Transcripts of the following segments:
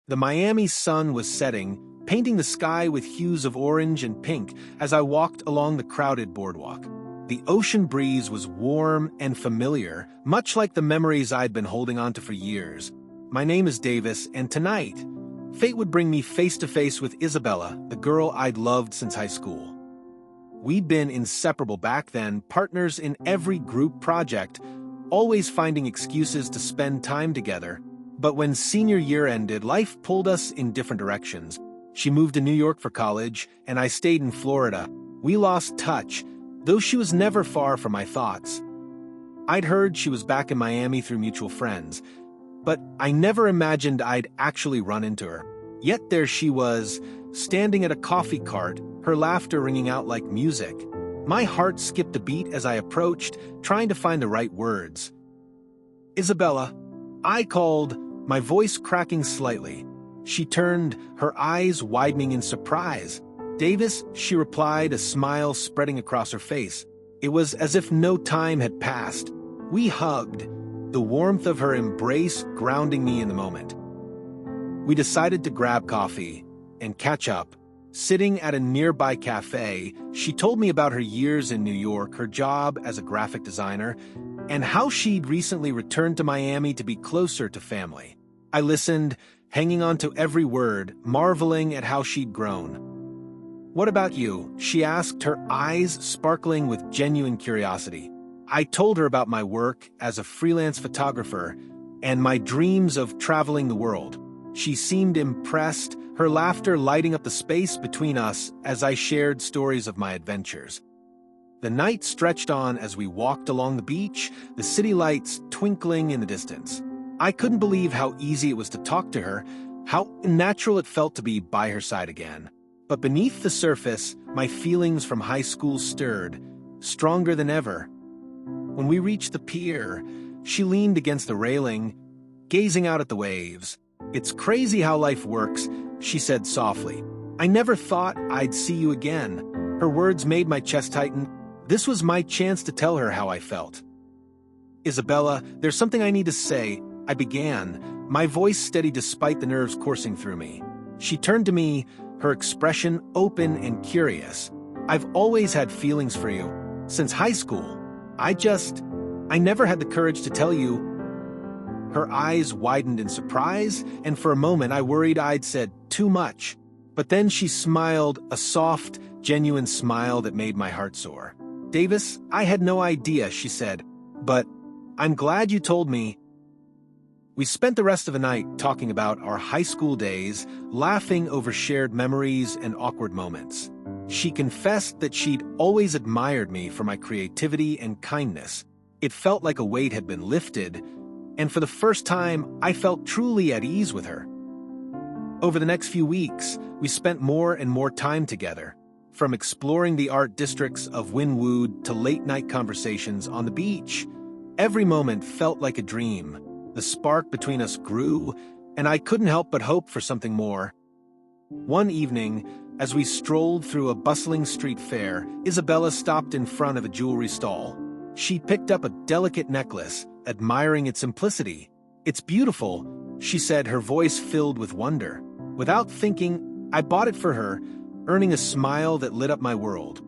The Miami sun was setting, painting the sky with hues of orange and pink as I walked along the crowded boardwalk. The ocean breeze was warm and familiar, much like the memories I'd been holding on to for years. My name is Davis, and tonight, fate would bring me face to face with Isabella, the girl I'd loved since high school. We'd been inseparable back then, partners in every group project, always finding excuses to spend time together. But when senior year ended, life pulled us in different directions. She moved to New York for college, and I stayed in Florida. We lost touch, though she was never far from my thoughts. I'd heard she was back in Miami through mutual friends, but I never imagined I'd actually run into her. Yet there she was, standing at a coffee cart, her laughter ringing out like music. My heart skipped a beat as I approached, trying to find the right words. "Isabella," I called, my voice cracking slightly. She turned, her eyes widening in surprise. "Davis," she replied, a smile spreading across her face. It was as if no time had passed. We hugged, the warmth of her embrace grounding me in the moment. We decided to grab coffee and catch up. Sitting at a nearby cafe, she told me about her years in New York, her job as a graphic designer, and how she'd recently returned to Miami to be closer to family. I listened, hanging on to every word, marveling at how she'd grown. "What about you?" she asked, her eyes sparkling with genuine curiosity. I told her about my work as a freelance photographer and my dreams of traveling the world. She seemed impressed, her laughter lighting up the space between us as I shared stories of my adventures. The night stretched on as we walked along the beach, the city lights twinkling in the distance. I couldn't believe how easy it was to talk to her, how natural it felt to be by her side again. But beneath the surface, my feelings from high school stirred, stronger than ever. When we reached the pier, she leaned against the railing, gazing out at the waves. "It's crazy how life works," she said softly. "I never thought I'd see you again." Her words made my chest tighten. This was my chance to tell her how I felt. "Isabella, there's something I need to say," I began, my voice steady despite the nerves coursing through me. She turned to me, her expression open and curious. "I've always had feelings for you, since high school. I never had the courage to tell you." Her eyes widened in surprise, and for a moment I worried I'd said too much. But then she smiled, a soft, genuine smile that made my heart soar. "Davis, I had no idea," she said, "but I'm glad you told me." We spent the rest of the night talking about our high school days, laughing over shared memories and awkward moments. She confessed that she'd always admired me for my creativity and kindness. It felt like a weight had been lifted, and for the first time, I felt truly at ease with her. Over the next few weeks, we spent more and more time together, from exploring the art districts of Wynwood to late-night conversations on the beach. Every moment felt like a dream. The spark between us grew, and I couldn't help but hope for something more. One evening, as we strolled through a bustling street fair, Isabella stopped in front of a jewelry stall. She picked up a delicate necklace, admiring its simplicity. "It's beautiful," she said, her voice filled with wonder. Without thinking, I bought it for her, earning a smile that lit up my world.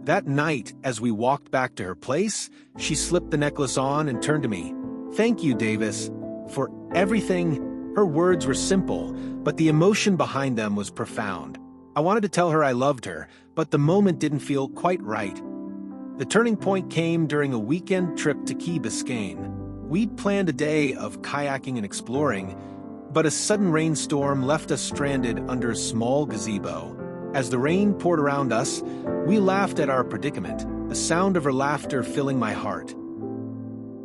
That night, as we walked back to her place, she slipped the necklace on and turned to me. "Thank you, Davis, for everything." Her words were simple, but the emotion behind them was profound. I wanted to tell her I loved her, but the moment didn't feel quite right. The turning point came during a weekend trip to Key Biscayne. We'd planned a day of kayaking and exploring, but a sudden rainstorm left us stranded under a small gazebo. As the rain poured around us, we laughed at our predicament, the sound of her laughter filling my heart.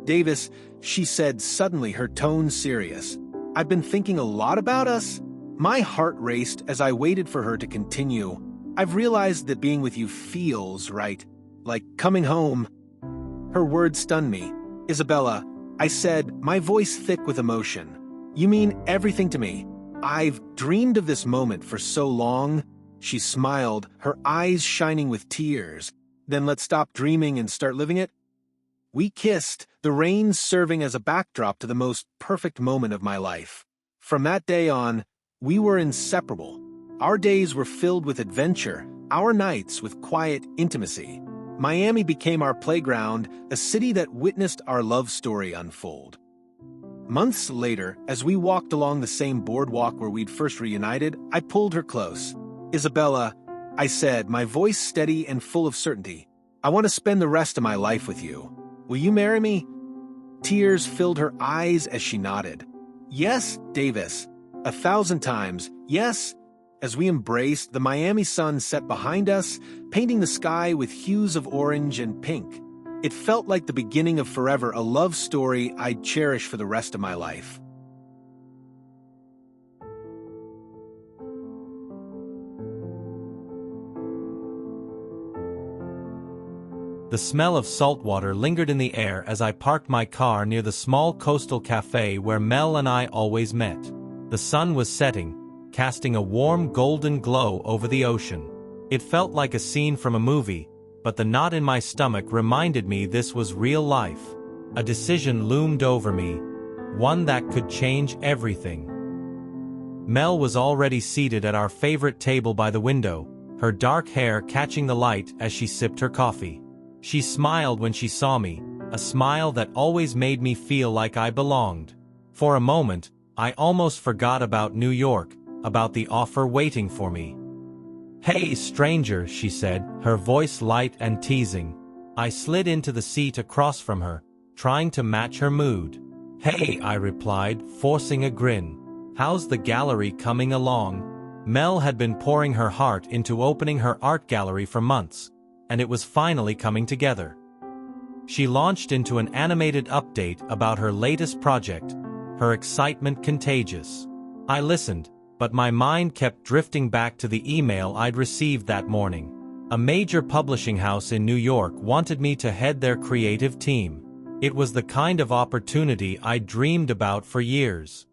"Davis," she said suddenly, her tone serious, "I've been thinking a lot about us." My heart raced as I waited for her to continue. "I've realized that being with you feels right, like coming home." Her words stunned me. "Isabella," I said, my voice thick with emotion, "you mean everything to me. I've dreamed of this moment for so long." She smiled, her eyes shining with tears. "Then let's stop dreaming and start living it." We kissed, the rain serving as a backdrop to the most perfect moment of my life. From that day on, we were inseparable. Our days were filled with adventure, our nights with quiet intimacy. Miami became our playground, a city that witnessed our love story unfold. Months later, as we walked along the same boardwalk where we'd first reunited, I pulled her close. "Isabella," I said, my voice steady and full of certainty, "I want to spend the rest of my life with you. Will you marry me?" Tears filled her eyes as she nodded. "Yes, Davis. 1,000 times, yes." As we embraced, the Miami sun set behind us, painting the sky with hues of orange and pink. It felt like the beginning of forever, a love story I'd cherish for the rest of my life. The smell of salt water lingered in the air as I parked my car near the small coastal cafe where Mel and I always met. The sun was setting, casting a warm golden glow over the ocean. It felt like a scene from a movie, but the knot in my stomach reminded me this was real life. A decision loomed over me, one that could change everything. Mel was already seated at our favorite table by the window, her dark hair catching the light as she sipped her coffee. She smiled when she saw me, a smile that always made me feel like I belonged. For a moment, I almost forgot about New York, about the offer waiting for me. "Hey, stranger," she said, her voice light and teasing. I slid into the seat across from her, trying to match her mood. "Hey," I replied, forcing a grin. "How's the gallery coming along?" Mel had been pouring her heart into opening her art gallery for months, and it was finally coming together. She launched into an animated update about her latest project, her excitement contagious. I listened, but my mind kept drifting back to the email I'd received that morning. A major publishing house in New York wanted me to head their creative team. It was the kind of opportunity I'd dreamed about for years.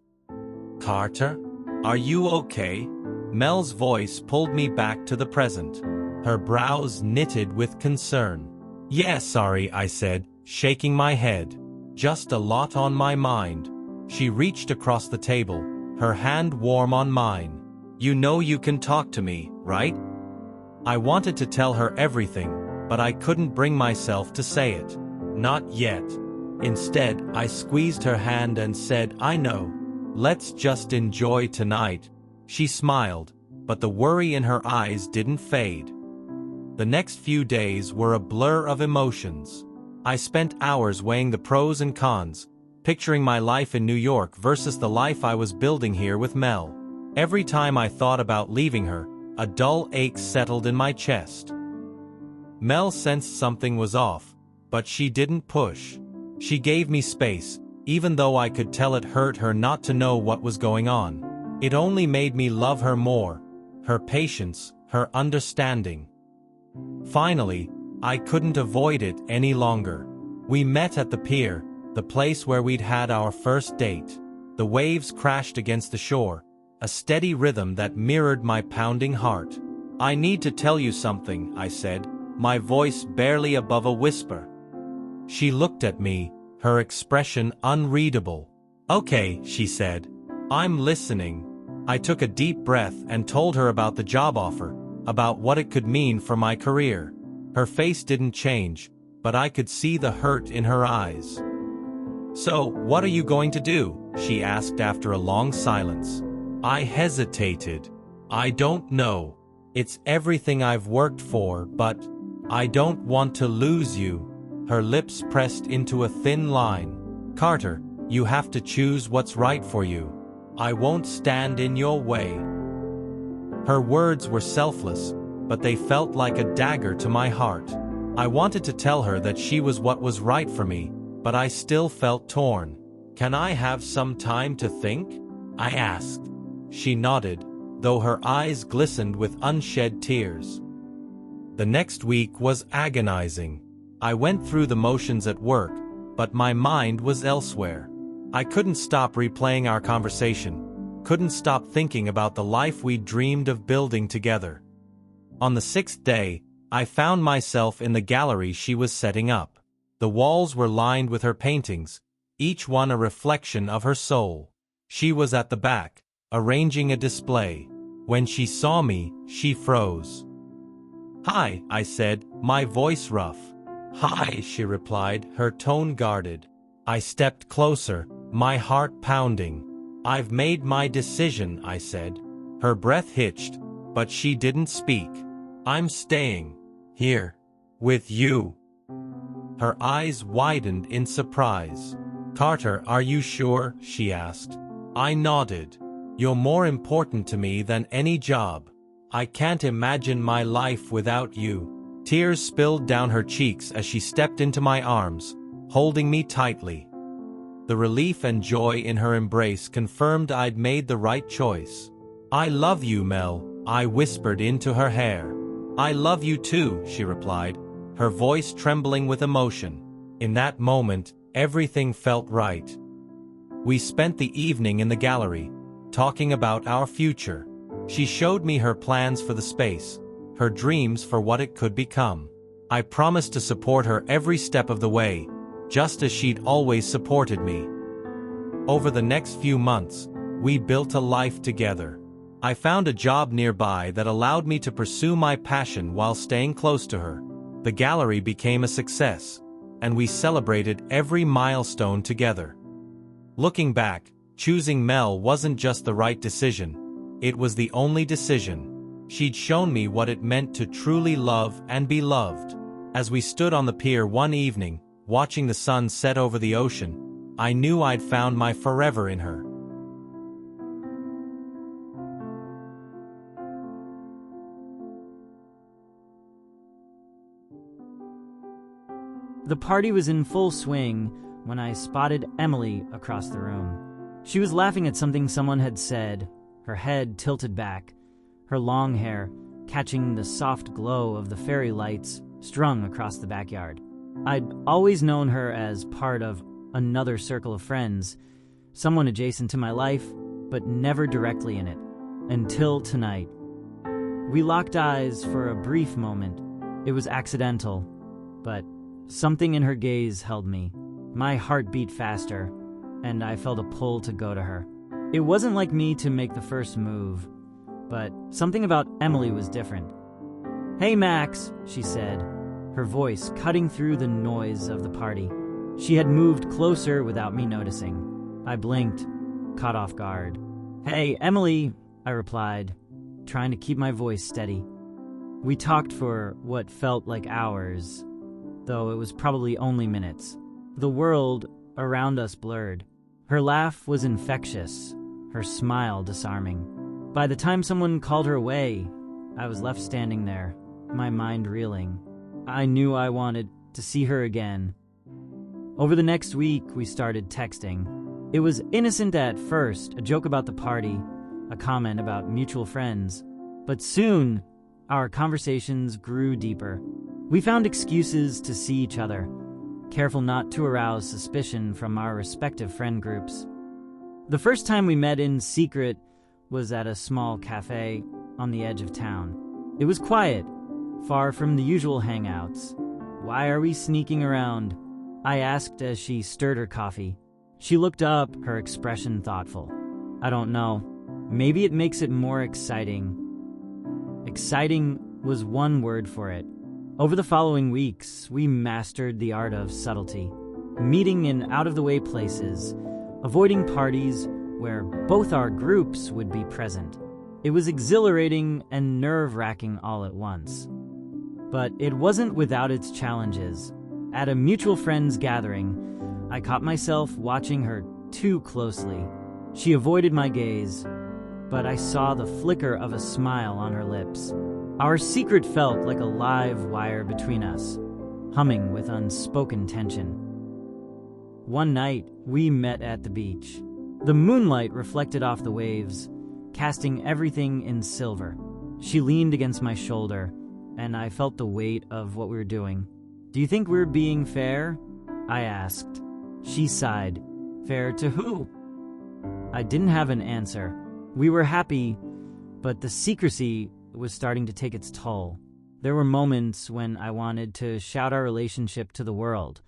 "Carter, are you okay?" Mel's voice pulled me back to the present, her brows knitted with concern. "Yeah, sorry," I said, shaking my head. "Just a lot on my mind." She reached across the table, her hand warm on mine. "You know you can talk to me, right?" I wanted to tell her everything, but I couldn't bring myself to say it. Not yet. Instead, I squeezed her hand and said, "I know. Let's just enjoy tonight." She smiled, but the worry in her eyes didn't fade. The next few days were a blur of emotions. I spent hours weighing the pros and cons, picturing my life in New York versus the life I was building here with Mel. Every time I thought about leaving her, a dull ache settled in my chest. Mel sensed something was off, but she didn't push. She gave me space, even though I could tell it hurt her not to know what was going on. It only made me love her more, her patience, her understanding. Finally, I couldn't avoid it any longer. We met at the pier, the place where we'd had our first date. The waves crashed against the shore, a steady rhythm that mirrored my pounding heart. "I need to tell you something," I said, my voice barely above a whisper. She looked at me, her expression unreadable. "Okay," she said. "I'm listening." I took a deep breath and told her about the job offer, about what it could mean for my career. Her face didn't change, but I could see the hurt in her eyes. "So, what are you going to do?" she asked after a long silence. I hesitated. "I don't know. It's everything I've worked for, but I don't want to lose you." Her lips pressed into a thin line. "Carter, you have to choose what's right for you. I won't stand in your way." Her words were selfless, but they felt like a dagger to my heart. I wanted to tell her that she was what was right for me, but I still felt torn. "Can I have some time to think?" I asked. She nodded, though her eyes glistened with unshed tears. The next week was agonizing. I went through the motions at work, but my mind was elsewhere. I couldn't stop replaying our conversation, couldn't stop thinking about the life we'd dreamed of building together. On the 6th day, I found myself in the gallery she was setting up. The walls were lined with her paintings, each one a reflection of her soul. She was at the back, arranging a display. When she saw me, she froze. "Hi," I said, my voice rough. "Hi," she replied, her tone guarded. I stepped closer, my heart pounding. "I've made my decision," I said. Her breath hitched, but she didn't speak. "I'm staying here with you." Her eyes widened in surprise. "Carter, are you sure?" she asked. I nodded. "You're more important to me than any job. I can't imagine my life without you." Tears spilled down her cheeks as she stepped into my arms, holding me tightly. The relief and joy in her embrace confirmed I'd made the right choice. "I love you, Mel," I whispered into her hair. "I love you too," she replied, her voice trembling with emotion. In that moment, everything felt right. We spent the evening in the gallery, talking about our future. She showed me her plans for the space, her dreams for what it could become. I promised to support her every step of the way, just as she'd always supported me. Over the next few months, we built a life together. I found a job nearby that allowed me to pursue my passion while staying close to her. The gallery became a success, and we celebrated every milestone together. Looking back, choosing Mel wasn't just the right decision. It was the only decision. She'd shown me what it meant to truly love and be loved. As we stood on the pier one evening, watching the sun set over the ocean, I knew I'd found my forever in her. The party was in full swing when I spotted Emily across the room. She was laughing at something someone had said, her head tilted back, her long hair catching the soft glow of the fairy lights strung across the backyard. I'd always known her as part of another circle of friends, someone adjacent to my life, but never directly in it, until tonight. We locked eyes for a brief moment. It was accidental, but something in her gaze held me. My heart beat faster, and I felt a pull to go to her. It wasn't like me to make the first move, but something about Emily was different. "Hey, Max," she said, her voice cutting through the noise of the party. She had moved closer without me noticing. I blinked, caught off guard. "Hey, Emily," I replied, trying to keep my voice steady. We talked for what felt like hours, though it was probably only minutes. The world around us blurred. Her laugh was infectious, her smile disarming. By the time someone called her away, I was left standing there, my mind reeling. I knew I wanted to see her again. Over the next week, we started texting. It was innocent at first, a joke about the party, a comment about mutual friends. But soon, our conversations grew deeper. We found excuses to see each other, careful not to arouse suspicion from our respective friend groups. The first time we met in secret was at a small cafe on the edge of town. It was quiet, far from the usual hangouts. "Why are we sneaking around?" I asked as she stirred her coffee. She looked up, her expression thoughtful. "I don't know. Maybe it makes it more exciting." Exciting was one word for it. Over the following weeks, we mastered the art of subtlety, meeting in out-of-the-way places, avoiding parties where both our groups would be present. It was exhilarating and nerve-wracking all at once. But it wasn't without its challenges. At a mutual friends gathering, I caught myself watching her too closely. She avoided my gaze, but I saw the flicker of a smile on her lips. Our secret felt like a live wire between us, humming with unspoken tension. One night, we met at the beach. The moonlight reflected off the waves, casting everything in silver. She leaned against my shoulder, and I felt the weight of what we were doing. "Do you think we're being fair?" I asked. She sighed. "Fair to who?" I didn't have an answer. We were happy, but the secrecy was starting to take its toll. There were moments when I wanted to shout our relationship to the world,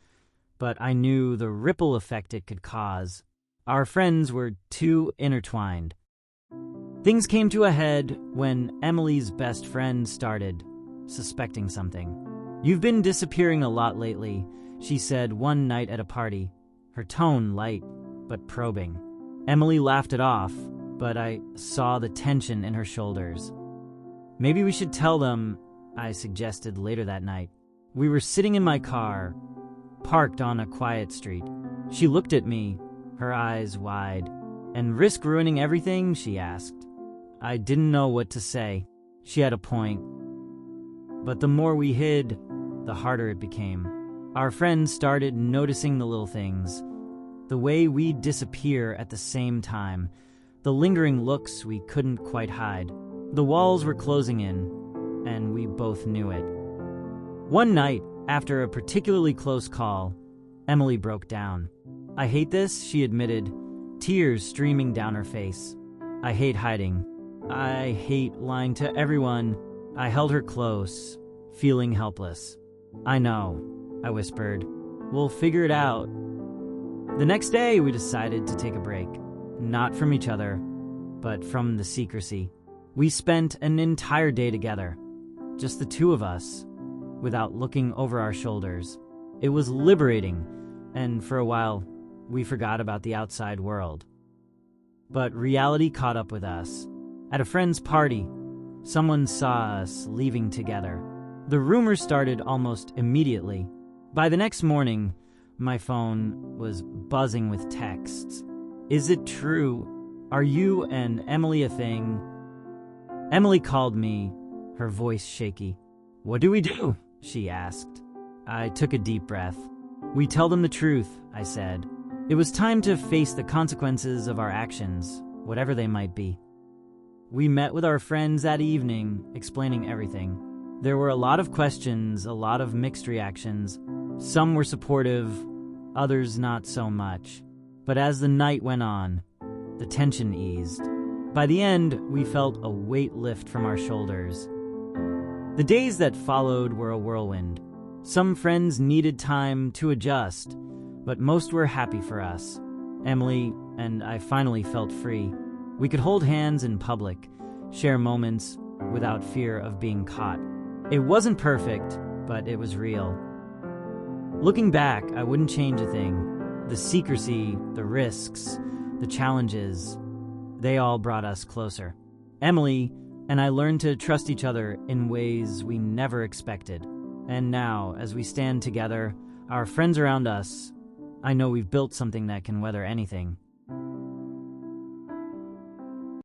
but I knew the ripple effect it could cause. Our friends were too intertwined. Things came to a head when Emily's best friend started suspecting something. "You've been disappearing a lot lately," she said one night at a party, her tone light but probing. Emily laughed it off, but I saw the tension in her shoulders. "Maybe we should tell them," I suggested later that night. We were sitting in my car, parked on a quiet street. She looked at me, her eyes wide. "And risk ruining everything?" she asked. I didn't know what to say. She had a point. But the more we hid, the harder it became. Our friends started noticing the little things. The way we'd disappear at the same time. The lingering looks we couldn't quite hide. The walls were closing in, and we both knew it. One night, after a particularly close call, Emily broke down. "I hate this," she admitted, tears streaming down her face. "I hate hiding. I hate lying to everyone." I held her close, feeling helpless. "I know," I whispered. "We'll figure it out." The next day, we decided to take a break. Not from each other, but from the secrecy. We spent an entire day together, just the two of us, without looking over our shoulders. It was liberating, and for a while, we forgot about the outside world. But reality caught up with us. At a friend's party, someone saw us leaving together. The rumors started almost immediately. By the next morning, my phone was buzzing with texts. "Is it true? Are you and Emily a thing?" Emily called me, her voice shaky. "What do we do?" she asked. I took a deep breath. "We tell them the truth," I said. It was time to face the consequences of our actions, whatever they might be. We met with our friends that evening, explaining everything. There were a lot of questions, a lot of mixed reactions. Some were supportive, others not so much. But as the night went on, the tension eased. By the end, we felt a weight lift from our shoulders. The days that followed were a whirlwind. Some friends needed time to adjust, but most were happy for us. Emily and I finally felt free. We could hold hands in public, share moments without fear of being caught. It wasn't perfect, but it was real. Looking back, I wouldn't change a thing. The secrecy, the risks, the challenges, they all brought us closer. Emily and I learned to trust each other in ways we never expected. And now, as we stand together, our friends around us, I know we've built something that can weather anything.